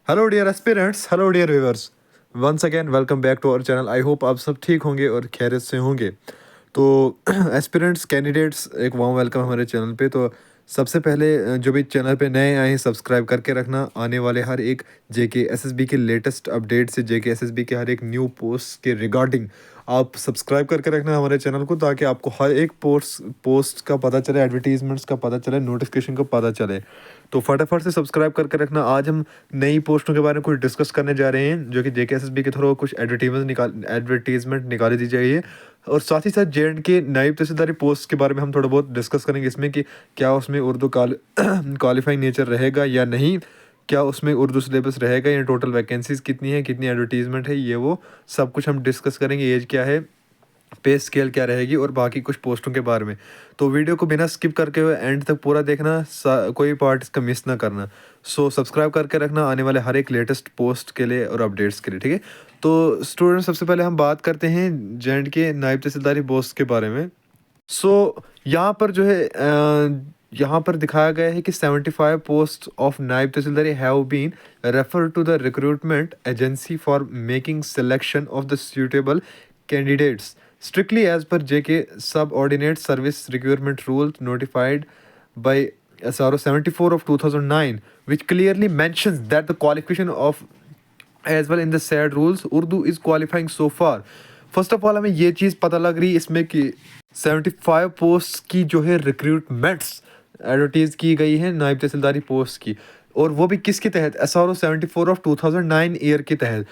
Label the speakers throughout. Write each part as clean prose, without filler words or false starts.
Speaker 1: Hello dear aspirants, hello dear viewers. Once again welcome back to our channel. I hope आप सब ठीक होंगे और खैरियत से होंगे। तो एस्पिरेंट्स कैंडिडेट्स, एक वार्म वेलकम हमारे चैनल पे। तो सबसे पहले जो भी चैनल पे नए आए हैं सब्सक्राइब करके रखना। आने वाले हर एक जेके एसएसबी के लेटेस्ट अपडेट से, जेके एसएसबी के हर एक न्यू पोस्ट के रिगार्डिंग आप सब्सक्राइब करके रखना हमारे चैनल को, ताकि आपको हर एक पोस्ट का पता चले, एडवर्टीजमेंट्स का पता चले, नोटिफिकेशन का पता चले। तो फटाफट से सब्सक्राइब करके रखना। आज हम नई पोस्टों के बारे में कुछ डिस्कस करने जा रहे हैं, जो कि जेकेएसएसबी के थ्रू कुछ एडवर्टीजमेंट निकाली दी जाएगी। और साथ ही साथ जेएंड के नायब तहसीलदारी पोस्ट के बारे में हम थोड़ा बहुत डिस्कस करेंगे इसमें, कि क्या उसमें उर्दू क्वालिफाइंग नेचर रहेगा या नहीं, क्या उसमें उर्दू सिलेबस रहेगा, या टोटल वैकेंसीज कितनी है, कितनी एडवर्टीजमेंट है, ये वो सब कुछ हम डिस्कस करेंगे। एज क्या है, पे स्केल क्या रहेगी, और बाकी कुछ पोस्टों के बारे में। तो वीडियो को बिना स्किप करके हुए एंड तक पूरा देखना, कोई पार्ट इसका मिस ना करना। सो सब्सक्राइब करके रखना आने वाले हर एक लेटेस्ट पोस्ट के लिए और अपडेट्स के लिए, ठीक है। तो स्टूडेंट, सबसे पहले हम बात करते हैं जेएंड के नायब तहसीलदारी पोस्ट के बारे में। यहाँ पर जो है यहाँ पर दिखाया गया है कि 75 पोस्ट ऑफ नायब तहसीलदारी have been refer to the recruitment agency for making selection of the suitable candidates strictly as per JK subordinate service requirement rules notified by SRO 74 of 2009, which clearly mentions that the qualification of as well in the said rules Urdu is qualifying so far. First of all हमें ये चीज़ पता लग रही है इसमें कि 75 post की जो है रिक्रूटमेंट्स एडवर्टीज़ की गई है नायब तहसीलदारी पोस्ट की, और वो भी किसके तहत, SRO 74 ऑफ 2009 ईयर के तहत।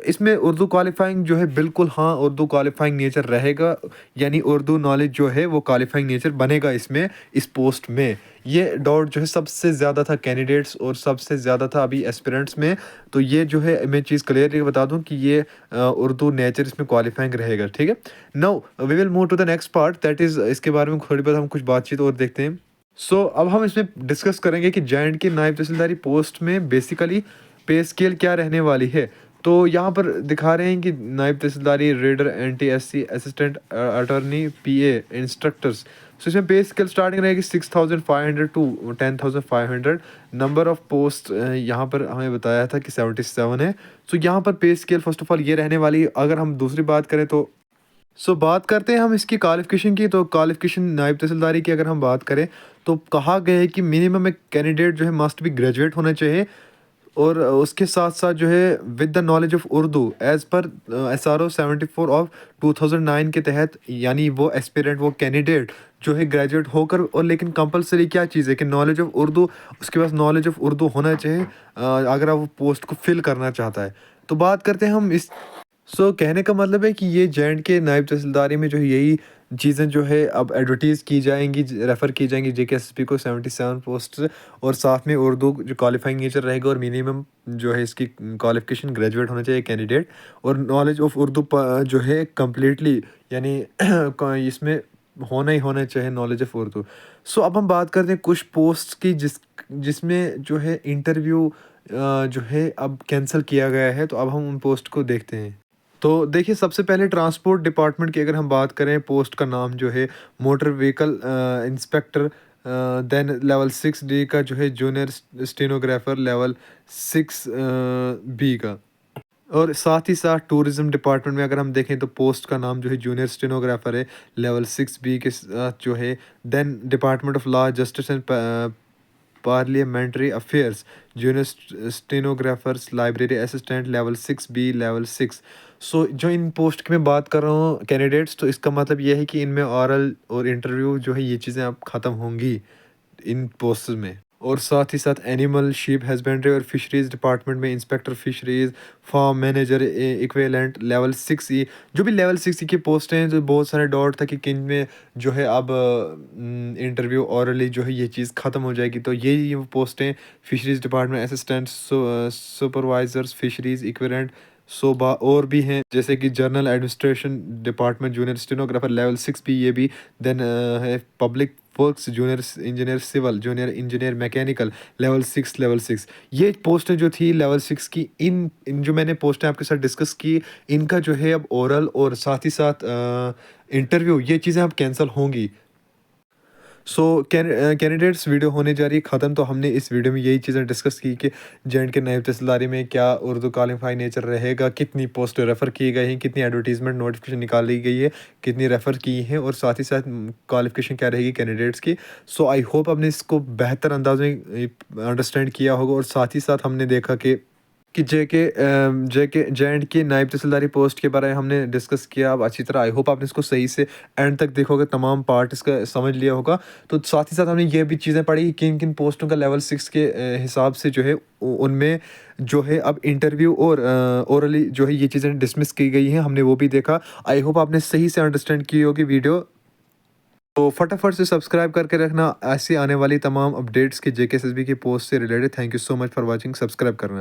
Speaker 1: इसमें उर्दू क्वालिफाइंग जो है, बिल्कुल हाँ, उर्दू क्वालिफाइंग नेचर रहेगा, यानी उर्दू नॉलेज जो है वो क्वालिफाइंग नेचर बनेगा इसमें, इस पोस्ट में। ये डाउट जो है सबसे ज़्यादा था कैंडिडेट्स और सबसे ज़्यादा था अभी एस्पिरेंट्स में। तो ये जो है मैं चीज़ क्लियरली बता दूं कि ये उर्दू नेचर इसमें क्वालिफाइंग रहेगा, ठीक है। Now we will move to the next part, that is इसके बारे में थोड़ी बहुत हम कुछ बातचीत और देखते हैं। अब हम इसमें डिस्कस करेंगे कि जेएंड की नायब तहसीलदारी पोस्ट में बेसिकली पे स्केल क्या रहने वाली है। तो यहाँ पर दिखा रहे हैं कि नायब तहसीलदारी, reader, NTSC, assistant attorney, PA, instructors. इसमें पे स्केल स्टार्टिंग रहेगी 6500 टू 10500। नंबर ऑफ पोस्ट यहाँ पर हमें बताया था कि 77 है। यहाँ पर पे स्केल फर्स्ट ऑफ ऑल ये रहने वाली है। अगर हम दूसरी बात करें तो बात करते हैं हम इसकी क्वालिफिकेशन की। तो क्वालिफिकेशन नायब तहसीलदारी की अगर हम बात करें तो कहा गया है कि मिनिमम एक कैंडिडेट जो है मस्ट भी ग्रेजुएट होना चाहिए, और उसके साथ साथ जो है with the knowledge of Urdu as per SRO 74 ऑफ 2009 के तहत, यानी वो एस्पिरेंट, वो कैंडिडेट जो है ग्रेजुएट होकर, और लेकिन कंपलसरी क्या चीज़ है कि नॉलेज ऑफ उर्दू, उसके पास नॉलेज ऑफ उर्दू होना चाहिए अगर आप वो पोस्ट को फिल करना चाहता है। तो बात करते हैं हम इस। कहने का मतलब है कि ये जेएंड के नायब तहसीलदारी में जो है यही चीज़ें जो है अब एडवर्टीज़ की जाएंगी, रेफ़र की जाएंगी जेकेएसएसबी को 77 पोस्ट, और साथ में उर्दू जो क्वालिफाइंग नेचर रहेगा, और मिनिमम जो है इसकी क्वालिफिकेशन ग्रेजुएट होना चाहिए कैंडिडेट, और नॉलेज ऑफ उर्दू जो है कम्प्लीटली, यानी इसमें होना ही होना चाहिए नॉलेज ऑफ उर्दू। अब हम बात करते हैं कुछ पोस्ट की जिसमें जो है इंटरव्यू जो है अब कैंसिल किया गया है। तो अब हम उन पोस्ट को देखते हैं। तो देखिए, सबसे पहले ट्रांसपोर्ट डिपार्टमेंट की अगर हम बात करें, पोस्ट का नाम जो है motor vehicle inspector, then level 6D का जो है जूनियर स्टेनोग्राफर, लेवल 6B का। और साथ ही साथ टूरिज्म डिपार्टमेंट में अगर हम देखें तो पोस्ट का नाम जो है जूनियर स्टेनोग्राफर है, लेवल 6B के साथ जो है। Then department of law, justice and parliamentary affairs, junior stenographers, library assistant, level 6B, level 6। जो इन पोस्ट की मैं बात कर रहा हूँ कैंडिडेट्स, तो इसका मतलब ये है कि इनमें ऑरल और इंटरव्यू जो है ये चीज़ें अब ख़त्म होंगी इन पोस्ट में। और साथ ही साथ एनिमल, शीप हस्बेंड्री और फिशरीज़ डिपार्टमेंट में inspector fisheries, farm manager equivalent, level 6E। जो भी लेवल 6E की पोस्ट हैं, तो बहुत सारे डाउट था कि किन में जो है अब इंटरव्यू ऑरली जो है ये चीज़ ख़त्म हो जाएगी। तो ये वो पोस्टें fisheries department assistant, supervisors, fisheries equivalent, और भी हैं, जैसे कि general administration department, junior stenographer, level 6B ये भी। देन है public works, junior engineer civil, junior engineer mechanical, level 6। ये पोस्टें जो थी लेवल 6 की, इन जो मैंने पोस्टें आपके साथ डिस्कस की, इनका जो है अब ओरल और साथ ही साथ इंटरव्यू, ये चीज़ें अब कैंसिल होंगी। सो कैंडिडेट्स वीडियो होने जा रही है ख़त्म। तो हमने इस वीडियो में यही चीज़ें डिस्कस की कि जे.एंड.के नायब तहसीलदारी में क्या उर्दू क्वालिफाई नेचर रहेगा, कितनी पोस्ट रेफ़र की गई हैं, कितनी एडवर्टीज़मेंट नोटिफिकेशन निकाली गई है, कितनी रेफ़र की हैं और साथ ही साथ क्वालिफिकेशन क्या रहेगी कैंडिडेट्स की। सो आई होप आपने इसको बेहतर अंदाज में अंडरस्टैंड किया होगा। और साथ ही साथ हमने देखा कि जे.एंड.के नायब तहसीलदारी पोस्ट के बारे में हमने डिस्कस किया अब अच्छी तरह। आई होप आपने इसको सही से एंड तक देखोगे, तमाम पार्ट इसका समझ लिया होगा। तो साथ ही साथ हमने ये भी चीज़ें पढ़ी कि किन किन पोस्टों का लेवल 6 के हिसाब से जो है उनमें जो है अब इंटरव्यू और ओरली जो है ये चीज़ें डिसमिस की गई हैं, हमने वो भी देखा। आई होप आपने सही से अंडरस्टैंड की होगी वीडियो। तो फटाफट से सब्सक्राइब करके रखना ऐसी आने वाली तमाम अपडेट्स के जे.के.एस.एस.बी की पोस्ट से related. Thank you so much for watching. Subscribe करना।